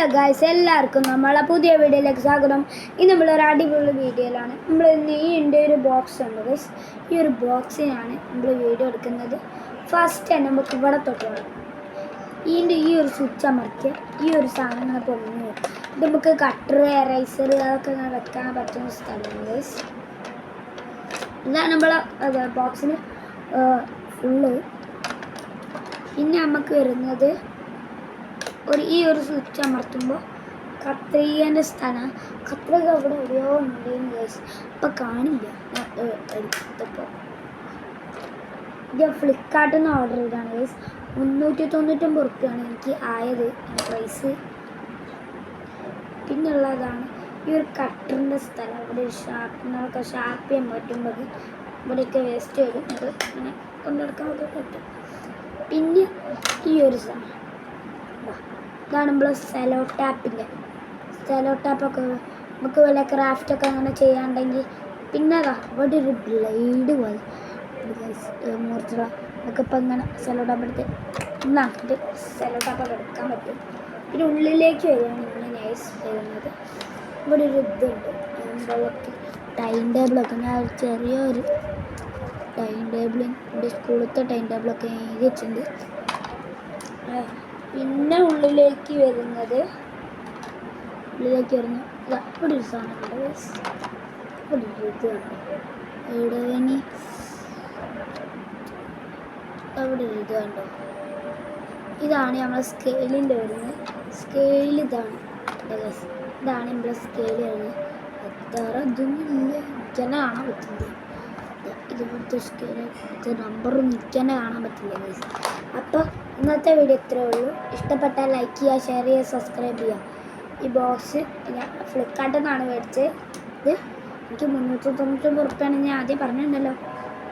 Hello guys, എല്ലാവർക്കും നമ്മളെ പുതിയ വീഡിയോയിലേക്ക് സ്വാഗതം. ഇന്ന് നമ്മളൊരു അടിപൊളി വീഡിയോയിലാണ്. നമ്മൾ ഇന്ന് ഈ ഒരു ബോക്സ് ഉണ്ട് ഗൈസ്. ഈ ഒരു ബോക്സിനാണ് നമ്മൾ വീഡിയോ എടുക്കുന്നത്. ഫസ്റ്റ് തന്നെ നമുക്ക് ഇവിടെ തൊട്ട് വേണം. ഈ ഒരു സ്വിച്ച് അമർത്തിയ ഈ ഒരു സാധനങ്ങൾ പൊങ്ങി വരും. ഇത് നമുക്ക് കട്ടർ, എറൈസർ അതൊക്കെ വെക്കാൻ പറ്റുന്ന സ്ഥലമാണ് ഗൈസ്. ഇതാണ് നമ്മളെ ബോക്സിന് ഫുള്ള്. പിന്നെ നമുക്ക് വരുന്നത് ഈ ഒരു സ്വിച്ച് അമർത്തുമ്പോൾ കത്രികേൻ്റെ സ്ഥലം. കത്രിക അവിടെ എവിടെയോ ഉണ്ടെന്ന് ഗൈസ്, ഇപ്പം കാണില്ല. എടുത്തപ്പോൾ ഇത് ഫ്ലിപ്കാർട്ടിൽ നിന്ന് ഓർഡർ ചെയ്താണ് ഗൈസ്. 399 റുപ്യാണ് എനിക്ക് ആയത് പ്രൈസ്. പിന്നുള്ളതാണ് ഈ ഒരു കട്ടറിൻ്റെ സ്ഥലം. ഇവിടെ ഷാർപ്പിനൊക്കെ ഷാർപ്പ് ചെയ്യാൻ പറ്റുമ്പോൾ ഇവിടെയൊക്കെ വേസ്റ്റ് വരും. അത് ഇങ്ങനെ കൊണ്ടെടുക്കാനൊക്കെ പറ്റും. പിന്നെ ഈ ഒരു സാധനം ഇതാണ് നമ്മൾ സെലോ ടാപ്പൊക്കെ നമുക്ക് വല്ല ക്രാഫ്റ്റൊക്കെ അങ്ങനെ ചെയ്യാണ്ടെങ്കിൽ. പിന്നെ ഇവിടെ ഒരു ബ്ലേഡ് പോലെ മുറിച്ചുള്ള നമുക്ക് ഇപ്പം ഇങ്ങനെ സെലോ ടാപ്പ് എടുത്ത് ഇന്നാക്കിയിട്ട് സെലോ ടാപ്പൊക്കെ എടുക്കാൻ പറ്റും. പിന്നെ ഉള്ളിലേക്ക് വരികയാണ് ഇങ്ങനെ നൈസ് വരുന്നത്. ഇവിടെ ഒരു ഇതുണ്ട്, നമ്മളൊക്കെ ടൈം ടേബിളൊക്കെ. ഞാൻ ചെറിയൊരു ടൈം ടേബിൾ എൻ്റെ സ്കൂളത്തെ ടൈം ടേബിളൊക്കെ എഴുതി വെച്ചിട്ടുണ്ട്. പിന്നെ ഉള്ളിലേക്ക് വരുന്നത് ഇവിടെ ഒരു സാധനമുണ്ട്. ഇവിടെ ഒരു ഇത് കണ്ടോ, ഇവിടെ ഇനി അവിടെ ഒരു ഇത് കണ്ടോ. ഇതാണ് നമ്മളെ സ്കെയിലിൻ്റെ വരുന്നത്. സ്കെയിൽ ഇതാണ് നമ്മളെ സ്കെയിൽ വരുന്നത്. എത്ര ഇതൊന്നുമില്ല, എനിക്ക് തന്നെ കാണാൻ പറ്റില്ല. ഇതുപോലത്തെ സ്കെയിൽ നമ്പറൊന്നും എനിക്ക് തന്നെ കാണാൻ പറ്റില്ല ഗൈസ്. അപ്പോൾ ഇന്നത്തെ വീഡിയോ ഇത്രയേ ഉള്ളൂ. ഇഷ്ടപ്പെട്ടാൽ ലൈക്ക് ചെയ്യുക, ഷെയർ ചെയ്യുക, സബ്സ്ക്രൈബ് ചെയ്യുക. ഈ ബോക്സ് ഞാൻ ഫ്ലിപ്കാർട്ടിൽ നിന്നാണ് മേടിച്ചത്. ഇത് എനിക്ക് 399 റുപ്യാണ് ഞാൻ ആദ്യം പറഞ്ഞിട്ടുണ്ടല്ലോ.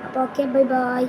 അപ്പോൾ ഓക്കെ, ബൈ ബൈ.